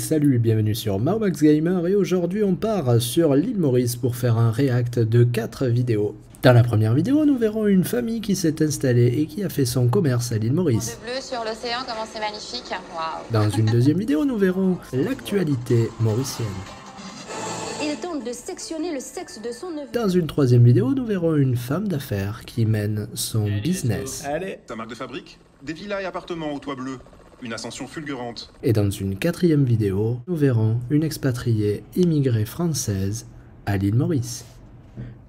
salut et bienvenue sur Marmax Gamer et aujourd'hui on part sur l'île Maurice pour faire un react de 4 vidéos. Dans la première vidéo, nous verrons une famille qui s'est installée et qui a fait son commerce à l'île Maurice. De bleu sur l'océan, comment c'est magnifique. Waouh. Dans une deuxième vidéo, nous verrons l'actualité mauricienne. Il tente de sectionner le sexe de son neveu. Dans une troisième vidéo, nous verrons une femme d'affaires qui mène son business. Allez. Ta marque de fabrique? Des villas et appartements au toit bleu. Une ascension fulgurante. Et dans une quatrième vidéo, nous verrons une expatriée immigrée française à l'île Maurice.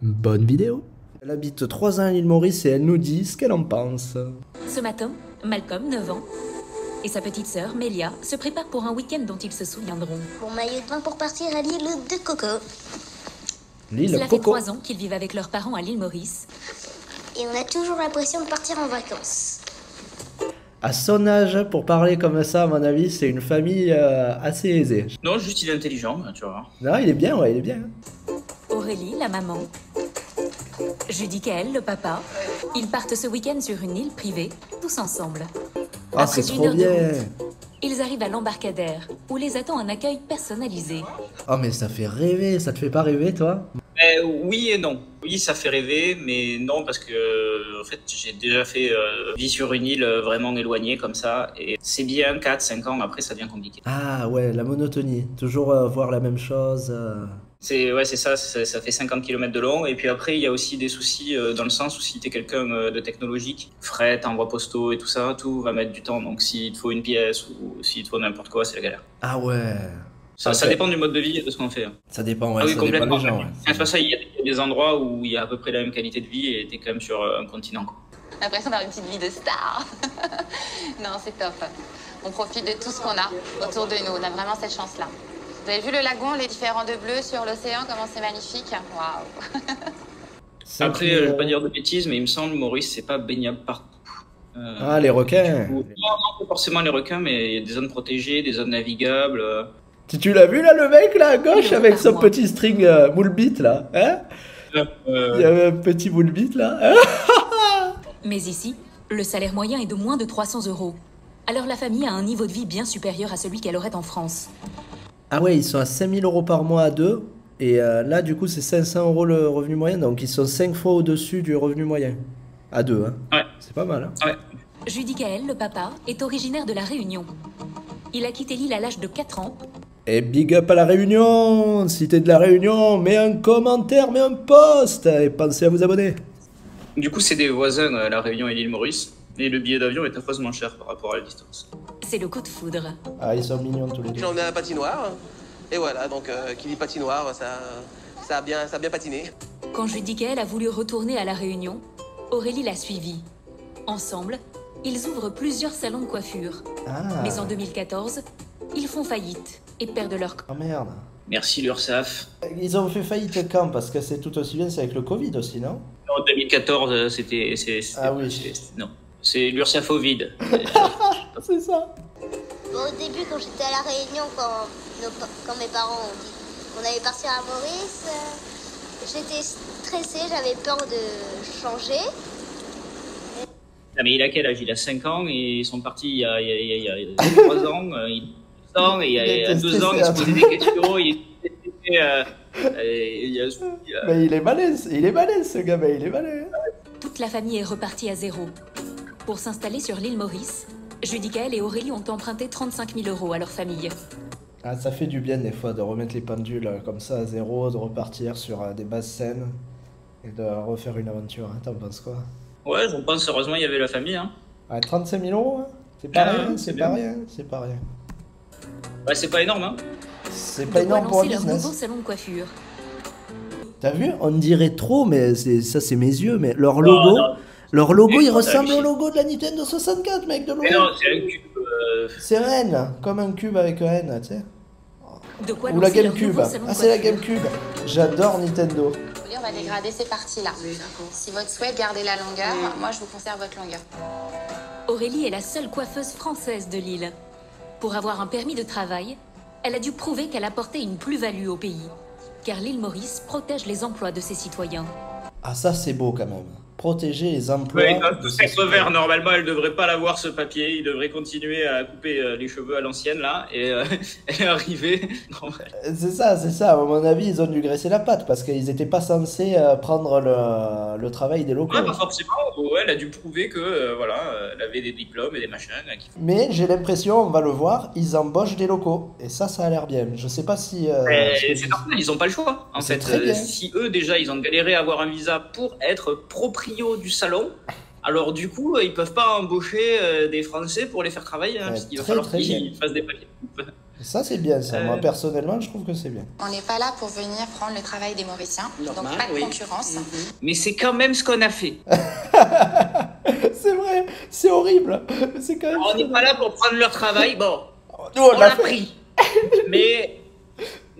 Bonne vidéo! Elle habite 3 ans à l'île Maurice et elle nous dit ce qu'elle en pense. Ce matin, Malcolm, 9 ans, et sa petite sœur, Mélia, se préparent pour un week-end dont ils se souviendront. Mon maillot de bain pour partir à l'île de Coco. L'île Cela fait Coco. 3 ans qu'ils vivent avec leurs parents à l'île Maurice. Et on a toujours l'impression de partir en vacances. À son âge, pour parler comme ça, à mon avis, c'est une famille assez aisée. Non, juste il est intelligent, tu vois. Non, il est bien, ouais, il est bien. Aurélie, la maman, Judicaël, le papa, ils partent ce week-end sur une île privée, tous ensemble. Ah, Après c'est une trop heure de bien. route, ils arrivent à l'embarcadère, où les attend un accueil personnalisé. Oh, mais ça fait rêver, ça te fait pas rêver, toi? Oui et non. Oui, ça fait rêver, mais non, parce que en fait, j'ai déjà fait vie sur une île vraiment éloignée comme ça, et c'est bien 4-5 ans, après ça devient compliqué. Ah ouais, la monotonie, toujours voir la même chose. Ouais, c'est ça, ça fait 50 km de long, et puis après, il y a aussi des soucis dans le sens où si t'es quelqu'un de technologique, fret, envoi postaux et tout ça, tout va mettre du temps, donc s'il te faut une pièce ou s'il te faut n'importe quoi, c'est la galère. Ah ouais. Ça dépend du mode de vie et de ce qu'on fait. Ça dépend, ouais, Ah oui, ça dépend complètement. des gens. Ouais. C'est pas ça, il y a des endroits où il y a à peu près la même qualité de vie et t'es quand même sur un continent, quoi. L'impression d'avoir une petite vie de star. Non, c'est top. On profite de tout ce qu'on a autour de nous. On a vraiment cette chance-là. Vous avez vu le lagon, les différents de bleu sur l'océan, comment c'est magnifique. Waouh. Après, je vais pas dire de bêtises, mais il me semble Maurice, c'est pas baignable partout. Ah, les requins. Non, pas forcément les requins, mais il y a des zones protégées, des zones navigables. Tu l'as vu là, le mec là à gauche avec son petit string moule bite là, hein? Il y avait un petit moule bite là. Hein. Mais ici, le salaire moyen est de moins de 300 €. Alors la famille a un niveau de vie bien supérieur à celui qu'elle aurait en France. Ah ouais, ils sont à 5000 € par mois à deux. Et là, du coup, c'est 500 € le revenu moyen. Donc, ils sont 5 fois au-dessus du revenu moyen. À deux, hein. Ouais. C'est pas mal, hein. Ouais. Judicaël, le papa, est originaire de La Réunion. Il a quitté l'île à l'âge de 4 ans. Et big up à la Réunion. Si t'es de la Réunion, mets un commentaire, mets un post. Et pensez à vous abonner. Du coup, c'est des voisins, la Réunion et l'île Maurice. Et le billet d'avion est affreusement cher par rapport à la distance. C'est le coup de foudre. Ah, ils sont mignons tous les deux. J'en ai un patinoire. Et voilà, donc qui dit patinoire, ça a bien patiné. Quand Judicaël a voulu retourner à La Réunion, Aurélie l'a suivi. Ensemble, ils ouvrent plusieurs salons de coiffure. Ah. Mais en 2014, ils font faillite et perdent leur Oh merde. Merci l'URSSAF. Ils ont fait faillite quand? Parce que c'est tout aussi bien, c'est avec le Covid aussi, non? En 2014, c'était Ah oui. non, c'est l'URSSAF au vide. C'est ça. Bon, au début, quand j'étais à La Réunion, quand mes parents ont dit qu'on allait partir à Maurice, j'étais stressée, j'avais peur de changer. Ah, mais il a quel âge? Il a 5 ans et ils sont partis il y a 3 ans, il a 2 ans, et il y a 2 ans, il se posait des questions, Mais il est malin, ce gamin, il est malin. Toute la famille est repartie à zéro. Pour s'installer sur l'île Maurice, Judicaël et Aurélie ont emprunté 35 000 € à leur famille. Ah, ça fait du bien des fois de remettre les pendules comme ça à zéro, de repartir sur des bases saines et de refaire une aventure. Hein. T'en penses quoi? Ouais, je pense heureusement il y avait la famille. Hein. Ah, 35 000 €, hein. C'est pas rien, c'est c'est pas bien. rien, c'est pas rien. Ouais, c'est pas énorme, hein. C'est De pas quoi énorme pour un lancer leur nouveau business. salon de coiffure. T'as vu? On dirait trop, mais ça c'est mes yeux, mais leur logo, non. leur logo il Non, ressemble c'est- au logo de la Nintendo 64, mec, de Mais non, loin. c'est un cube. C'est un N, comme un cube avec un N, tu sais. De quoi Ou la lancer leur GameCube. nouveau salon de Ah, c'est la coiffure. GameCube. J'adore Nintendo. On va dégrader ces parties-là. Si votre souhait, gardez la longueur. Moi, je vous conserve votre longueur. Aurélie est la seule coiffeuse française de l'île. Pour avoir un permis de travail, elle a dû prouver qu'elle apportait une plus-value au pays. Car l'île Maurice protège les emplois de ses citoyens. Ah, ça c'est beau quand même. protéger les emplois. Ouais, ils doivent tous être verts. Normalement, elle devrait pas l'avoir ce papier. Il devrait continuer à couper les cheveux à l'ancienne là et elle est arrivée. C'est ça. À mon avis, ils ont dû graisser la patte parce qu'ils n'étaient pas censés prendre le travail des locaux. Ouais, pas forcément. Ouais, elle a dû prouver que voilà, elle avait des diplômes et des machins. Mais j'ai l'impression, on va le voir, ils embauchent des locaux et ça a l'air bien. Je sais pas si. C'est normal, ils ont pas le choix. En fait, si eux déjà ils ont galéré à avoir un visa pour être proprio du salon. Alors du coup, ils peuvent pas embaucher des Français pour les faire travailler, parce qu'il va falloir qu'ils fassent des papiers. Ça c'est bien ça, moi personnellement je trouve que c'est bien. On n'est pas là pour venir prendre le travail des Mauriciens, donc pas de concurrence. Mais c'est quand même ce qu'on a fait. C'est vrai, c'est horrible. Quand même on n'est pas là pour prendre leur travail, bon, nous, on l'a pris.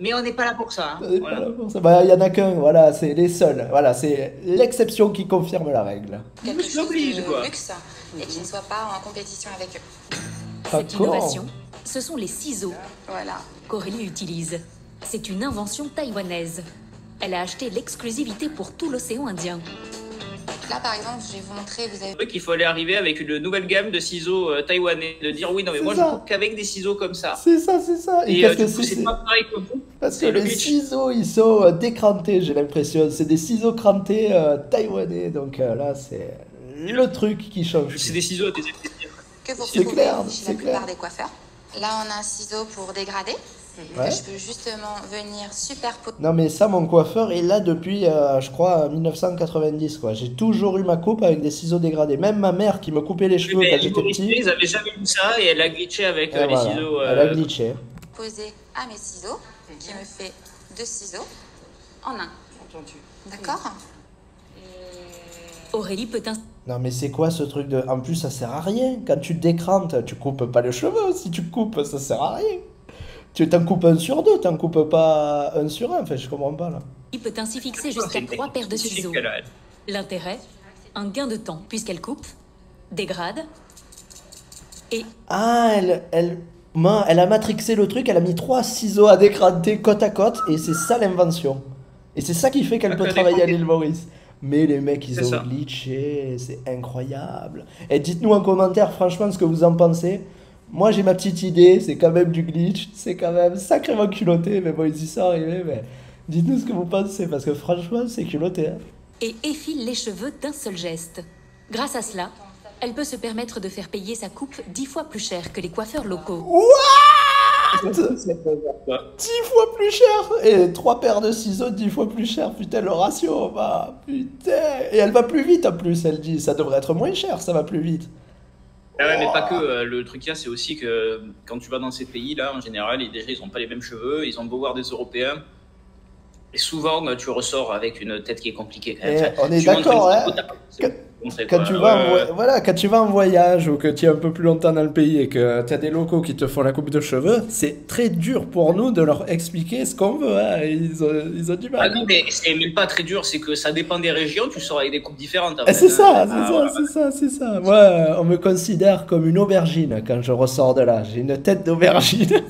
Mais on n'est pas là pour ça. Hein. Voilà. Bah, y en a qu'un, voilà, c'est les seuls. Voilà, c'est l'exception qui confirme la règle. Quelque chose de luxe et qui ne soit pas en compétition avec eux. Cette innovation, ce sont les ciseaux Voilà. qu'Aurélie utilise. C'est une invention taïwanaise. Elle a acheté l'exclusivité pour tout l'océan Indien. Là, par exemple, je vais vous montrer, vous avez... qu'il faut aller arriver avec une nouvelle gamme de ciseaux taïwanais, de dire oui, non mais moi je coupe qu'avec des ciseaux comme ça. C'est ça. Et du coup, c'est pas pareil que vous. Parce que les ciseaux, ils sont décrantés, j'ai l'impression. C'est des ciseaux crantés taïwanais, donc là, c'est le truc qui change. C'est des ciseaux à tes que vous retrouvez chez la plupart des coiffeurs. Là, on a un ciseau pour dégrader. Que je peux justement venir superposer. Non mais ça, mon coiffeur est là depuis, je crois, 1990 quoi. J'ai toujours eu ma coupe avec des ciseaux dégradés. Même ma mère qui me coupait les cheveux quand j'étais petit. Ils avaient jamais vu ça et elle a glitché avec les ciseaux. Elle a glitché. Poser à mes ciseaux, qui me fait 2 ciseaux en un. D'accord. Aurélie peut Non mais c'est quoi ce truc de... En plus ça sert à rien. Quand tu décrantes, tu coupes pas les cheveux. Si tu coupes, ça sert à rien. Tu t'en coupes 1 sur 2, t'en coupes pas 1 sur 1, enfin je comprends pas là. Il peut ainsi fixer jusqu'à 3 paires de ciseaux. L'intérêt, un gain de temps puisqu'elle coupe, dégrade et... Ah, elle a matrixé le truc, elle a mis 3 ciseaux à décranter côte à côte et c'est ça l'invention. Et c'est ça qui fait qu'elle peut travailler à l'île Maurice. Mais les mecs ils ont glitché, c'est incroyable. Et dites-nous en commentaire franchement ce que vous en pensez. Moi j'ai ma petite idée, c'est quand même du glitch, c'est quand même sacrément culotté, mais bon ils y sont arrivés, mais dites-nous ce que vous pensez, parce que franchement c'est culotté. Hein. Et effile les cheveux d'un seul geste. Grâce à cela, elle peut se permettre de faire payer sa coupe 10 fois plus cher que les coiffeurs locaux. What 10 fois plus cher. Et 3 paires de ciseaux 10 fois plus cher, putain le ratio, bah putain. Et elle va plus vite en plus, elle dit, ça devrait être moins cher, ça va plus vite. Ah ouais, mais pas que. Le truc qu'il y a, c'est aussi que quand tu vas dans ces pays-là, en général, déjà, ils n'ont pas les mêmes cheveux, ils ont beau voir des Européens. Et souvent, tu ressors avec une tête qui est compliquée. On est d'accord, hein. Quand tu vas en voyage ou que tu es un peu plus longtemps dans le pays et que tu as des locaux qui te font la coupe de cheveux, c'est très dur pour nous de leur expliquer ce qu'on veut. Hein. Ils ont du mal. Ah non, mais c'est même pas très dur, c'est que ça dépend des régions, tu sors avec des coupes différentes. C'est ça. Moi, on me considère comme une aubergine quand je ressors de là. J'ai une tête d'aubergine.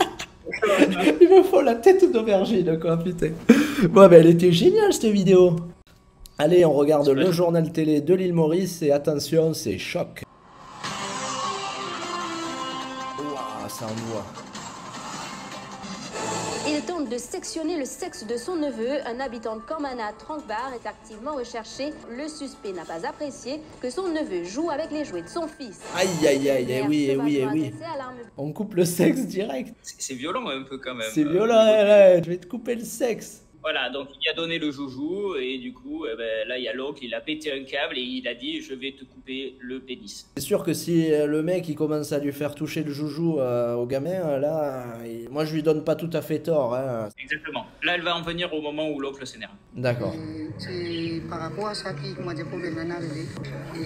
Il me faut la tête d'aubergine, quoi, putain. Bon, ben, elle était géniale, cette vidéo. Allez, on regarde le journal télé de l'île Maurice et attention, c'est choc. Ouah, ça envoie. Il tente de sectionner le sexe de son neveu. Un habitant de Cormana, Tranquebar, est activement recherché. Le suspect n'a pas apprécié que son neveu joue avec les jouets de son fils. Aïe, oui. On coupe le sexe direct. C'est violent un peu quand même. C'est violent, là. Je vais te couper le sexe. Voilà, donc il a donné le joujou et du coup, là il y a l'oncle, il a pété un câble et il a dit je vais te couper le pénis. C'est sûr que si le mec il commence à lui faire toucher le joujou au gamin, là, moi je lui donne pas tout à fait tort. Hein. Exactement. Là elle va en venir au moment où l'oncle s'énerve. D'accord. C'est par rapport à ça qui m'a des problèmes à arriver.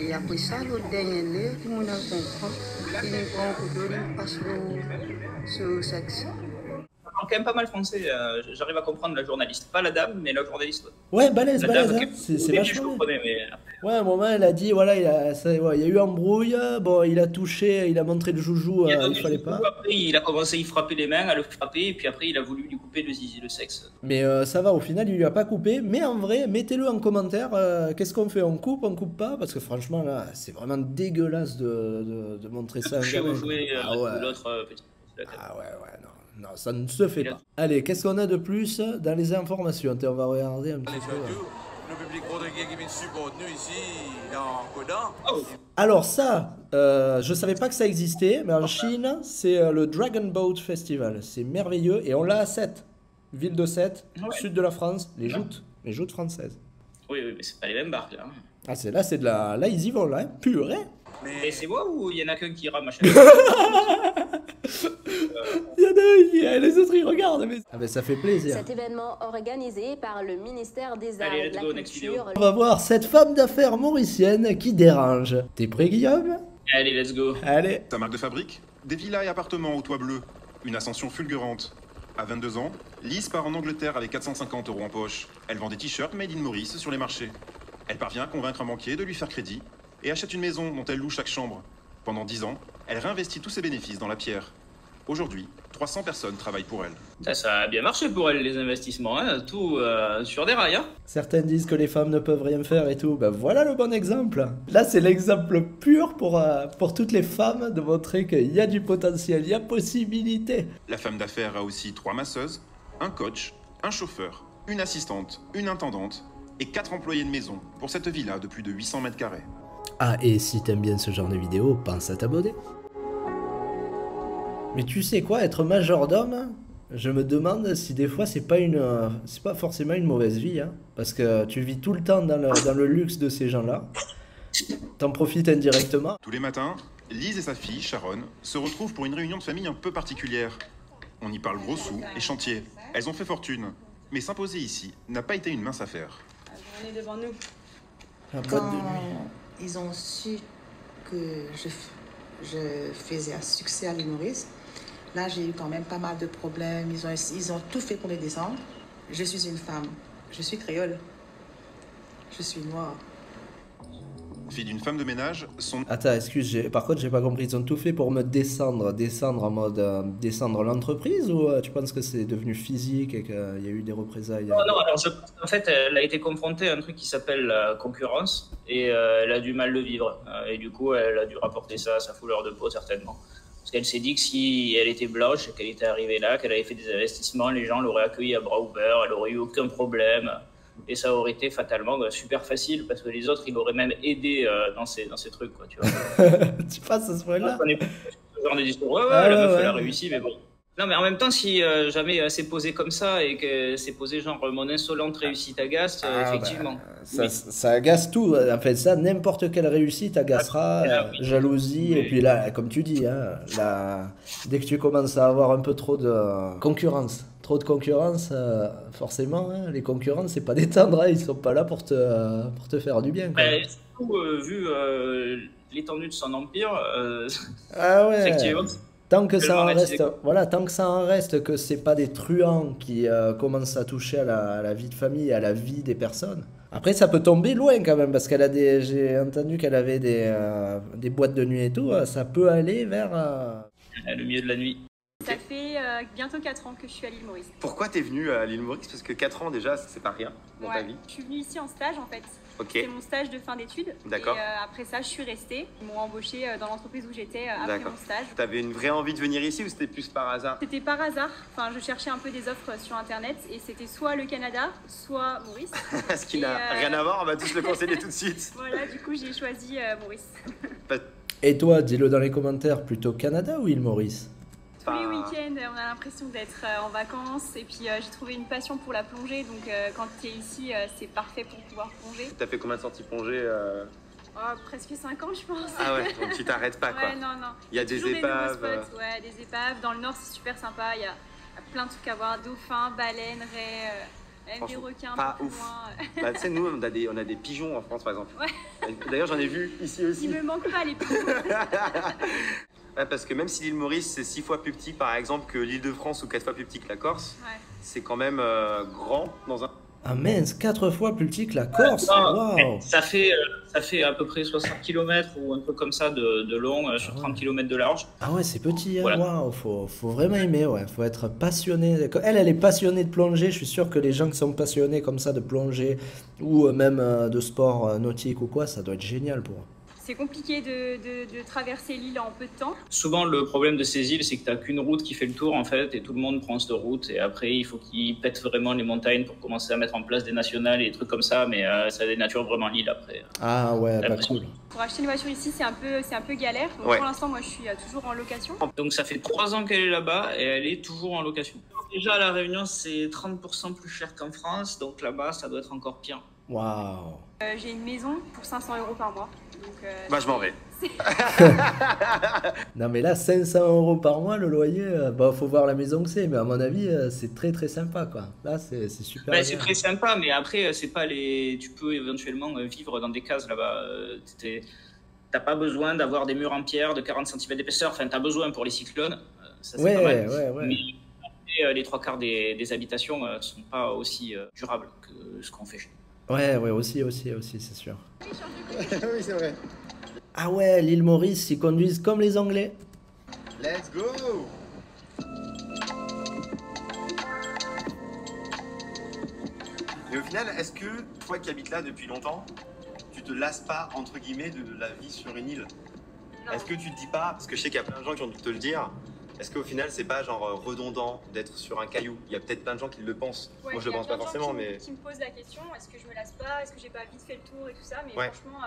Et après ça, l'autre dernier, tout le monde a compris. Il prend un couteau, il passe sur le sexe. parle quand même pas mal français. J'arrive à comprendre la journaliste. Pas la dame, mais la journaliste. Ouais, balèze, La balèze. dame, Hein. C'est vachement. Je comprenais, mais... Ouais, à un moment, elle a dit, voilà, il y a eu embrouille, bon, il a touché, il a montré le joujou, il fallait pas. Après, il a commencé à y frapper les mains, à le frapper, et puis après, il a voulu lui couper le zizi, le sexe. Mais ça va, au final, il lui a pas coupé. Mais en vrai, mettez-le en commentaire, qu'est-ce qu'on fait? On coupe pas? Parce que franchement, là, c'est vraiment dégueulasse de montrer ça à un gamin. Ah ouais. L'autre petit. Ah ouais, non, ça ne se fait pas. Allez, qu'est-ce qu'on a de plus dans les informations? On va regarder un petit peu. Le public portugais qui vient supporter nous ici dans Kodan. Alors ça, je savais pas que ça existait, mais en Chine, c'est le Dragon Boat Festival. C'est merveilleux et on l'a à Sète, ville de Sète, sud de la France, les joutes françaises. Oui, mais c'est pas les mêmes barques là. Ah, c'est de la... Là, ils y vont, là, hein. Purée. Mais c'est moi ou il y en a qu'un qui rame à chaque Il y en a un, les autres ils regardent. Mais... Ah ben ça fait plaisir. Cet événement organisé par le ministère des Arts et de la Culture. On va voir cette femme d'affaires mauricienne qui dérange. T'es prêt, Guillaume? Allez, let's go. Allez. Sa marque de fabrique? Des villas et appartements au toit bleu. Une ascension fulgurante. À 22 ans, Lise part en Angleterre avec 450 € en poche. Elle vend des t-shirts made in Maurice sur les marchés. Elle parvient à convaincre un banquier de lui faire crédit et achète une maison dont elle loue chaque chambre. Pendant 10 ans, elle réinvestit tous ses bénéfices dans la pierre. Aujourd'hui, 300 personnes travaillent pour elle. Ça a bien marché pour elle, les investissements, hein. Tout sur des rails. Hein. Certains disent que les femmes ne peuvent rien faire et tout. Ben voilà le bon exemple. Là, c'est l'exemple pur pour toutes les femmes de montrer qu'il y a du potentiel, il y a possibilité. La femme d'affaires a aussi 3 masseuses, un coach, un chauffeur, une assistante, une intendante et 4 employés de maison pour cette villa de plus de 800 mètres carrés. Ah, et si t'aimes bien ce genre de vidéo, pense à t'abonner. Mais tu sais quoi, être majordome, je me demande si des fois c'est pas forcément une mauvaise vie, hein, parce que tu vis tout le temps dans le luxe de ces gens-là, t'en profites indirectement. Tous les matins, Lise et sa fille, Sharon, se retrouvent pour une réunion de famille un peu particulière. On y parle gros sous et chantier. Elles ont fait fortune, mais s'imposer ici n'a pas été une mince affaire. On est devant nous. Quand ils ont su que je faisais un succès à l'île Maurice, là j'ai eu quand même pas mal de problèmes. Ils ont tout fait pour les descendre. Je suis une femme, je suis créole, je suis noire. Fille d'une femme de ménage, son... Attends, excuse, par contre j'ai pas compris, ils ont tout fait pour me descendre en mode descendre l'entreprise, ou tu penses que c'est devenu physique et qu'il y a eu des représailles? Non, alors en fait elle a été confrontée à un truc qui s'appelle la concurrence et elle a du mal le vivre et du coup elle a dû rapporter ça à sa couleur de peau certainement. Parce qu'elle s'est dit que si elle était blanche, qu'elle était arrivée là, qu'elle avait fait des investissements, les gens l'auraient accueillie à bras ouverts, elle aurait eu aucun problème. Et ça aurait été fatalement super facile parce que les autres, ils l'auraient même aidé dans ces trucs, quoi, tu vois. Tu passes à ce point-là? On est ce genre de discours. Ouais, la meuf, elle a réussi, mais bon. Non, mais en même temps, si jamais c'est posé comme ça et que c'est posé genre mon insolente réussite agace, effectivement. Bah, ça agace tout. En fait, ça, n'importe quelle réussite agacera, jalousie, et puis là, comme tu dis, hein, là, dès que tu commences à avoir un peu trop de concurrence, forcément, hein, les concurrents, c'est pas des tendres, hein, ils sont pas là pour te faire du bien. Quoi. Surtout, vu l'étendue de son empire, ah ouais. effectivement. Tant que ça en reste, voilà, tant que ça en reste, que c'est pas des truands qui commencent à toucher à la vie de famille, à la vie des personnes. Après, ça peut tomber loin quand même, parce qu'elle a j'ai entendu qu'elle avait des boîtes de nuit et tout. Ça peut aller vers le milieu de la nuit. Ça fait bientôt 4 ans que je suis à l'île Maurice. Pourquoi t'es venue à l'île Maurice? Parce que 4 ans déjà, c'est pas rien dans ta vie. Je suis venue ici en stage en fait. Okay. C'est mon stage de fin d'études. D'accord. Et après ça, je suis restée. Ils m'ont embauchée dans l'entreprise où j'étais après mon stage. T'avais une vraie envie de venir ici ou c'était plus par hasard? C'était par hasard. Enfin, je cherchais un peu des offres sur Internet et c'était soit le Canada, soit Maurice. Ce qui n'a rien à voir, on va tous le conseiller tout de suite. Voilà, du coup, j'ai choisi Maurice. Et toi, dis-le dans les commentaires, plutôt Canada ou île Maurice? Tous les week-ends, on a l'impression d'être en vacances et puis j'ai trouvé une passion pour la plongée, donc quand tu es ici, c'est parfait pour pouvoir plonger. T'as fait combien de sorties plongée Presque 5 ans, je pense. Ah ouais, donc tu t'arrêtes pas quoi. Ouais, non. Il y a des épaves. Ouais, des épaves. Dans le nord, c'est super sympa. Il y a plein de trucs à voir, dauphins, baleines, raies. Même des requins pas un peu ouf. Loin. Bah, tu sais, nous, on a des pigeons en France, par exemple. Ouais. D'ailleurs, j'en ai vu ici aussi. Il me manque pas les pigeons. Ouais, parce que même si l'île Maurice c'est 6 fois plus petit par exemple que l'île de France ou 4 fois plus petit que la Corse, c'est quand même grand dans un... Ah mince, 4 fois plus petit que la Corse. Waouh. Ça fait à peu près 60 km ou un peu comme ça de long sur 30 km de large. Ah ouais, c'est petit, hein. Voilà. Waouh, faut vraiment aimer, ouais. Faut être passionné. Elle est passionnée de plongée. Je suis sûr que les gens qui sont passionnés comme ça de plongée ou même de sport nautique ou quoi, ça doit être génial pour eux. C'est compliqué de traverser l'île en peu de temps. Souvent, le problème de ces îles, c'est que tu n'as qu'une route qui fait le tour, en fait, et tout le monde prend cette route. Et après, il faut qu'ils pètent vraiment les montagnes pour commencer à mettre en place des nationales et des trucs comme ça, mais ça dénature vraiment l'île après. Ah ouais, pas cool. Pour acheter une voiture ici, c'est un peu galère. Donc Ouais. Pour l'instant, moi, je suis toujours en location. Donc ça fait 3 ans qu'elle est là-bas et elle est toujours en location. Déjà, à La Réunion, c'est 30% plus cher qu'en France, donc là-bas, ça doit être encore pire. Waouh. J'ai une maison pour 500 € par mois. Donc, Bah, je m'en vais. Non mais là, 500 € par mois le loyer, bah faut voir la maison que c'est, mais à mon avis, c'est très très sympa quoi. Là, c'est super. Bah, bien. c'est très sympa, mais après, c'est pas les. Tu peux éventuellement vivre dans des cases là-bas. T'as pas besoin d'avoir des murs en pierre de 40 cm d'épaisseur. Enfin, t'as besoin pour les cyclones. Ça, c'est pas mal. Ouais. Mais après, les 3/4 des habitations sont pas aussi durables que ce qu'on fait chez nous. Ouais, aussi, c'est sûr. Oui, c'est vrai. Ah ouais, l'île Maurice, ils conduisent comme les Anglais. Let's go! Et au final, est-ce que toi qui habites là depuis longtemps, tu te lasses pas, entre guillemets, de la vie sur une île? Est-ce que tu te dis pas, parce que je sais qu'il y a plein de gens qui ont dû te le dire, est-ce qu'au final c'est pas genre redondant d'être sur un caillou? Il y a peut-être plein de gens qui le pensent. Ouais, Moi je le pense pas forcément, mais... Qui me posent la question, est-ce que je me lasse pas, est-ce que j'ai pas vite fait le tour et tout ça, mais Ouais. franchement,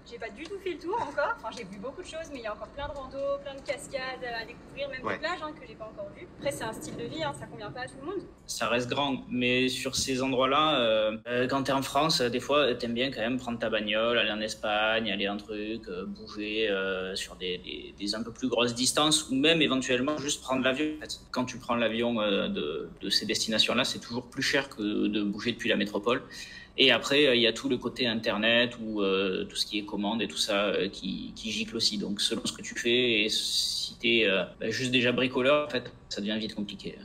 j'ai pas du tout fait le tour encore. Enfin, j'ai vu beaucoup de choses, mais il y a encore plein de randos, plein de cascades à découvrir, même des plages que j'ai pas encore vues. Après, c'est un style de vie, ça convient pas à tout le monde. Ça reste grand, mais sur ces endroits-là, quand t'es en France, des fois, t'aimes bien quand même prendre ta bagnole, aller en Espagne, aller en truc, bouger sur des un peu plus grosses distances, ou même éventuellement juste prendre l'avion. En fait, quand tu prends l'avion de ces destinations-là, c'est toujours plus cher que de bouger depuis la métropole. Et après, il y a tout le côté internet ou tout ce qui est commande et tout ça qui gicle aussi. Donc, selon ce que tu fais, et si t'es juste déjà bricoleur, en fait, ça devient vite compliqué.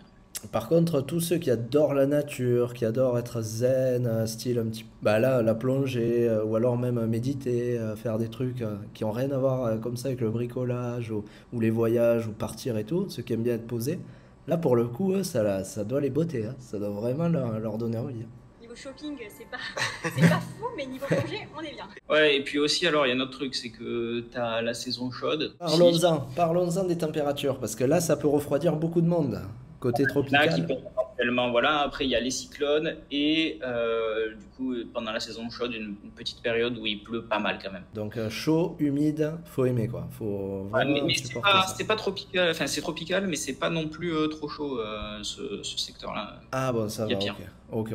Par contre, tous ceux qui adorent la nature, qui adorent être zen, style un petit... Bah là, la plongée, ou alors même méditer, faire des trucs qui ont rien à voir comme ça avec le bricolage, ou les voyages, ou partir et tout, ceux qui aiment bien être posés, là pour le coup, ça doit les botter, hein. Ça doit vraiment leur donner envie. Niveau shopping, c'est pas fou, mais niveau plongée, on est bien. Ouais, et puis aussi, alors, il y a un autre truc, c'est que t'as la saison chaude. Parlons-en des températures, parce que là, ça peut refroidir beaucoup de monde, côté tropical. Là, qui peut éventuellement, voilà. Après, il y a les cyclones et du coup, pendant la saison chaude, une petite période où il pleut pas mal quand même. Donc chaud, humide, faut aimer quoi. Faut vraiment mais supporter ça. c'est pas tropical, enfin c'est tropical, mais c'est pas non plus trop chaud ce secteur-là. Ah bon, ça Il y va, a pire. ok.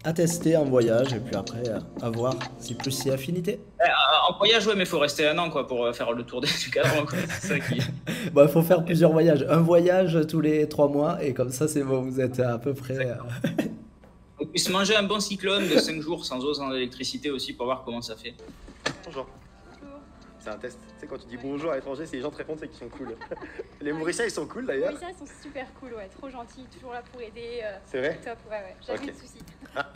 À tester en voyage et puis après à voir si plus c'est affinité. En voyage, ouais, mais faut rester 1 an quoi pour faire le tour du cadran. C'est ça qui... Bon, il faut faire plusieurs voyages. Un voyage tous les 3 mois et comme ça c'est bon, vous êtes à peu près... On puisse manger un bon cyclone de 5 jours sans eau, sans électricité aussi pour voir comment ça fait. Bonjour. C'est un test. Tu sais, quand tu dis bonjour à l'étranger, si les gens te répondent, c'est qu'ils sont cool. Les Mauriciens, ils sont cool d'ailleurs. Les Mauriciens, ils sont super cool, ouais, trop gentils, toujours là pour aider. C'est vrai? Top, ouais, jamais de soucis.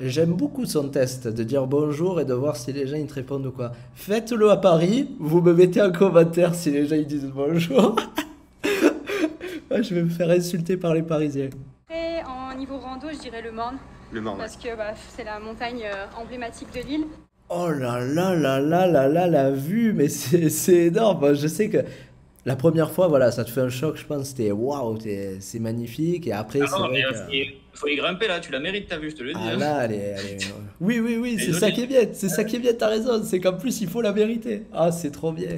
J'aime beaucoup son test, de dire bonjour et de voir si les gens ils te répondent ou quoi. Faites-le à Paris, vous me mettez en commentaire si les gens ils disent bonjour. Je vais me faire insulter par les Parisiens. Après, en niveau rando, je dirais le Morne. Le Morne, parce que c'est la montagne emblématique de l'île. Oh là là là là là là, la vue, mais c'est énorme. Je sais que la première fois, voilà, ça te fait un choc, je pense, c'était waouh, c'est magnifique. Et après, c'est vrai que... Il faut y grimper là, tu la mérites ta vue, je te le dis. Ah là, oui, c'est ça qui est bien, t'as raison, c'est qu'en plus, il faut la vérité. Ah, c'est trop bien.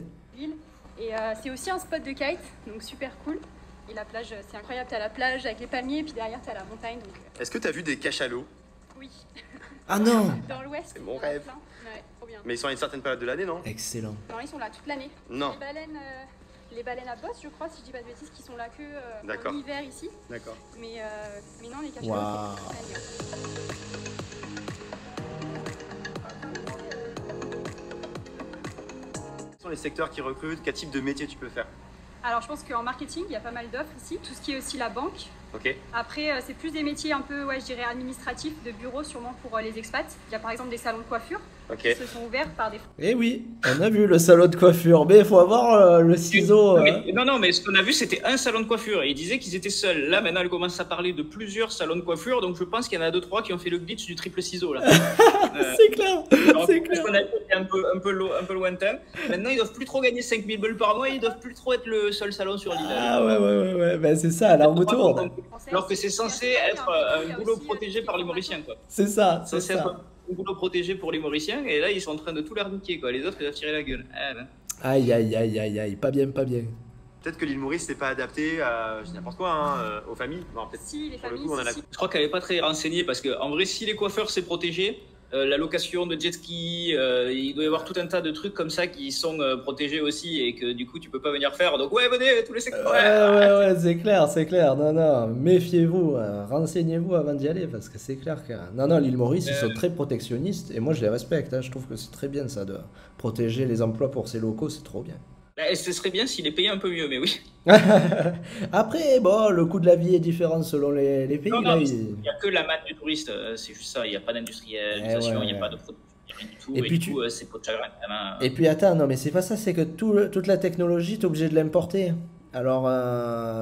Et c'est aussi un spot de kite, donc super cool. Et la plage, c'est incroyable, t'as la plage avec les palmiers, et puis derrière, t'as la montagne. Est-ce que t'as vu des cachalots? Oui. Ah non! Dans l'ouest. C'est mon rêve. Ouais, trop bien. Mais ils sont à une certaine période de l'année, non? Excellent. Non, ils sont là toute l'année. Non. Les baleines à bosse, je crois, si je dis pas de bêtises, qui sont là que en hiver ici. D'accord. Mais non, les cachalots, c'est Quels sont les secteurs qui recrutent? Quel type de métier tu peux faire? Alors je pense qu'en marketing, il y a pas mal d'offres ici. Tout ce qui est aussi la banque. Ok. Après, c'est plus des métiers un peu, ouais, je dirais administratifs, de bureau sûrement pour les expats. Il y a par exemple des salons de coiffure qui se sont ouverts par des... Eh oui, on a vu le salon de coiffure, mais il faut avoir le ciseau. Non, mais ce qu'on a vu, c'était un salon de coiffure. Et ils disaient qu'ils étaient seuls. Là, maintenant, ils commencent à parler de plusieurs salons de coiffure. Donc, je pense qu'il y en a 2-3 qui ont fait le glitch du triple ciseau. Là. C'est clair. C'est clair. On a été un peu lointain. Maintenant, ils doivent plus trop gagner 5000 balles par mois. Ils doivent plus trop être le seul salon sur l'île. Ah ouais. Ben, c'est ça, à leur retour. Alors que c'est censé être un boulot protégé par les Mauriciens, quoi. C'est ça, c'est ça. Un boulot protégé pour les Mauriciens, et là ils sont en train de tout leur niquer, quoi. Les autres ils doivent tirer la gueule. Aïe, pas bien. Peut-être que l'île Maurice n'est pas adaptée à n'importe quoi, hein, aux familles. Non, peut-être. Si, les familles. Je crois qu'elle n'est pas très renseignée parce qu'en vrai, si les coiffeurs c'est protégé, la location de jet ski, il doit y avoir tout un tas de trucs comme ça qui sont protégés aussi et que du coup tu peux pas venir faire. Donc ouais, venez tous les secteurs. Ouais, c'est clair. Non, méfiez-vous, renseignez-vous avant d'y aller parce que c'est clair que non, l'île Maurice ils sont très protectionnistes et moi je les respecte. Hein, je trouve que c'est très bien ça de protéger les emplois pour ces locaux, c'est trop bien. Ce serait bien s'il est payé un peu mieux, mais oui. Après, bon, le coût de la vie est différent selon les pays. Non, il n'y a que la manne du touriste, c'est juste ça. Il n'y a pas d'industrialisation, il n'y a pas de production, rien du tout. Et du coup, c'est pas de chagrin. Et puis attends, non, mais c'est pas ça, c'est que toute la technologie, t'es obligé de l'importer. Alors,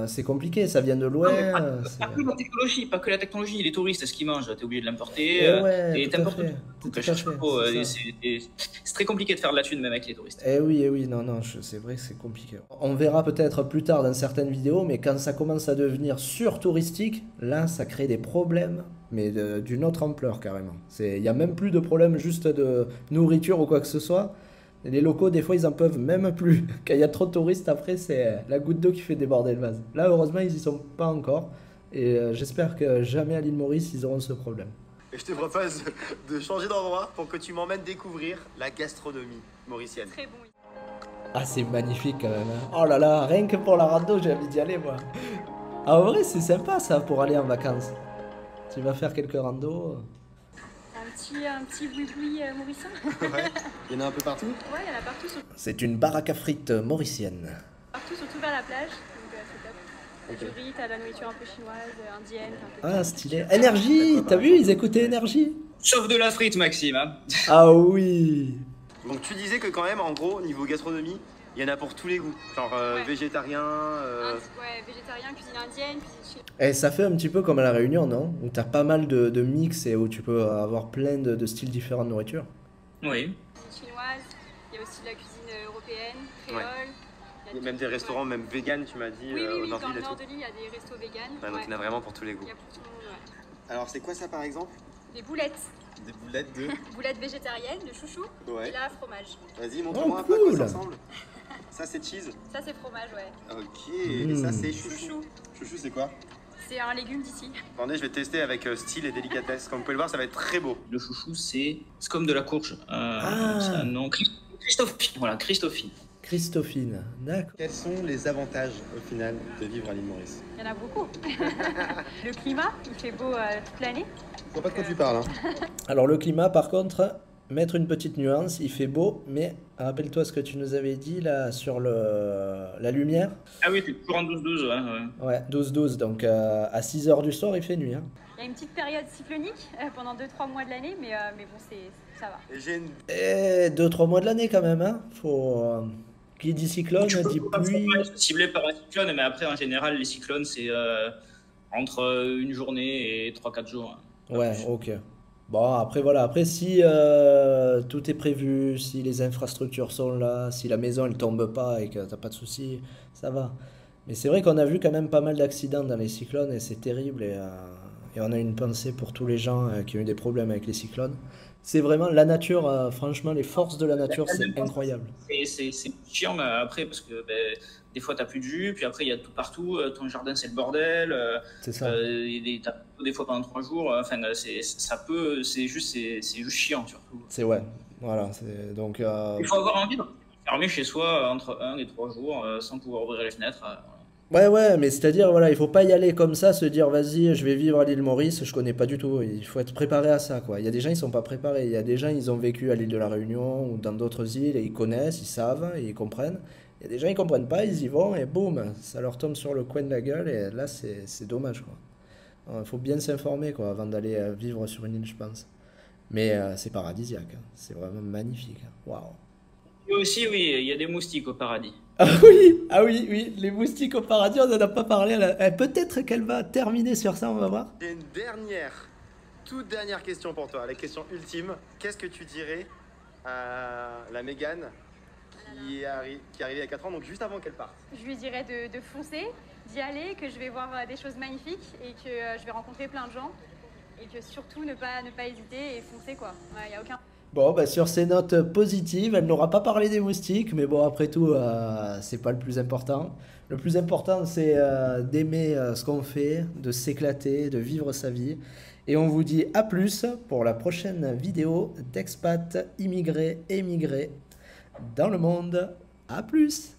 c'est compliqué, ça vient de loin. Pas que la technologie, les touristes, ce qu'ils mangent, t'es obligé de l'importer. Et t'importes tout. C'est très compliqué de faire de la thune même avec les touristes. Eh oui, non, c'est vrai que c'est compliqué. On verra peut-être plus tard dans certaines vidéos, mais quand ça commence à devenir sur-touristique, là, ça crée des problèmes, mais d'une autre ampleur carrément. Il n'y a même plus de problème juste de nourriture ou quoi que ce soit. Les locaux, des fois, ils en peuvent même plus. Quand il y a trop de touristes, après, c'est la goutte d'eau qui fait déborder le vase. Là, heureusement, ils y sont pas encore. Et j'espère que jamais à l'île Maurice, ils auront ce problème. Et je te propose de changer d'endroit pour que tu m'emmènes découvrir la gastronomie mauricienne. Très bon. Ah, c'est magnifique quand même. Hein. Oh là là, rien que pour la rando, j'ai envie d'y aller, moi. Ah, en vrai, c'est sympa, ça, pour aller en vacances. Tu vas faire quelques randos. Un petit boui-boui mauricien. Ouais. Il y en a un peu partout. Ouais, il y en a partout. C'est une baraque à frites mauricienne. Partout, surtout vers la plage. Donc c'est top. Okay. Du riz, t'as la nourriture un peu chinoise, indienne. Ah, stylé. Énergie, t'as vu, ils écoutaient Énergie. Sauf de la frite, Maxime. Hein. Ah oui. Donc tu disais que quand même, en gros, niveau gastronomie, il y en a pour tous les goûts. Genre végétarien. Ouais, végétarien, cuisine indienne, cuisine chinoise. Et ça fait un petit peu comme à La Réunion, non? Où t'as pas mal de mix et où tu peux avoir plein de styles différents de nourriture. Oui. Cuisine chinoise, il y a aussi de la cuisine européenne, créole. Il y a même des restaurants, même vegan, tu m'as dit, oui, au nord dans de l'île. le nord de l'île, il y a des restos vegan. Ouais, donc il y en a vraiment pour tous les goûts. Il y a pour tout le monde, ouais. Alors c'est quoi ça par exemple? Des boulettes. Des boulettes de boulettes végétariennes, de chouchou, et là, fromage. Vas-y, montre-moi un peu à quoi ça ressemble. Ça c'est cheese. Ça c'est fromage, ouais. Ok, et ça c'est chouchou. Chouchou c'est quoi? C'est un légume d'ici. Attendez, je vais tester avec style et délicatesse. Comme vous pouvez le voir, ça va être très beau. Le chouchou, c'est comme de la courge. C'est un nom. Christophine. Voilà, Christophine. Christophine, d'accord. Quels sont les avantages au final de vivre à l'île Maurice? Il y en a beaucoup. Le climat, il fait beau toute l'année. Je vois pas de quoi tu parles. Hein. Alors le climat, par contre, mettre une petite nuance, il fait beau, mais rappelle-toi ce que tu nous avais dit là sur la lumière. Ah oui, t'es toujours en 12-12. Ouais, 12-12, donc à 6 h du soir, il fait nuit. Hein. Il y a une petite période cyclonique pendant 2-3 mois de l'année, mais bon, ça va. Et 2-3 mois de l'année quand même, hein. Faut... Qui dit cyclone, dit pluie. Ciblé par un cyclone, mais après, en général, les cyclones, c'est entre une journée et 3-4 jours. Ouais, ok. Bon, après, voilà. Après, si tout est prévu, si les infrastructures sont là, si la maison, elle tombe pas et que t'as pas de soucis, ça va. Mais c'est vrai qu'on a vu quand même pas mal d'accidents dans les cyclones et c'est terrible. Et on a une pensée pour tous les gens qui ont eu des problèmes avec les cyclones. C'est vraiment la nature, franchement, les forces de la nature, c'est incroyable. C'est chiant après parce que des fois t'as plus de jus, puis après il y a tout partout, ton jardin c'est le bordel. C'est ça. Des fois pendant 3 jours, enfin c'est juste chiant surtout. C'est ouais, voilà. Donc. Il faut avoir envie de fermer chez soi entre 1 et 3 jours sans pouvoir ouvrir les fenêtres. Ouais, mais c'est-à-dire, voilà, il faut pas y aller comme ça, se dire, vas-y, je vais vivre à l'île Maurice, je connais pas du tout. Il faut être préparé à ça, quoi. Il y a des gens, ils sont pas préparés. Il y a des gens, ils ont vécu à l'île de la Réunion ou dans d'autres îles et ils connaissent, ils savent, et ils comprennent. Il y a des gens qui comprennent pas, ils y vont et boum, ça leur tombe sur le coin de la gueule et là c'est dommage quoi. Il faut bien s'informer quoi avant d'aller vivre sur une île je pense. Mais c'est paradisiaque, hein. C'est vraiment magnifique. Waouh. Et aussi oui, il y a des moustiques au paradis. Ah oui, les moustiques au paradis, on n'en a pas parlé. Peut-être qu'elle va terminer sur ça, on va voir. J'ai une toute dernière question pour toi, la question ultime. Qu'est-ce que tu dirais à la Mégane qui est arrivée à 4 ans, donc juste avant qu'elle parte? Je lui dirais de foncer, d'y aller, que je vais voir des choses magnifiques et que je vais rencontrer plein de gens. Et que surtout ne pas hésiter et foncer quoi. Il y a aucun... Bon, bah sur ces notes positives, elle n'aura pas parlé des moustiques, mais bon, après tout, c'est pas le plus important. Le plus important, c'est d'aimer ce qu'on fait, de s'éclater, de vivre sa vie. Et on vous dit à plus pour la prochaine vidéo d'expat immigrés, émigrés dans le monde. À plus!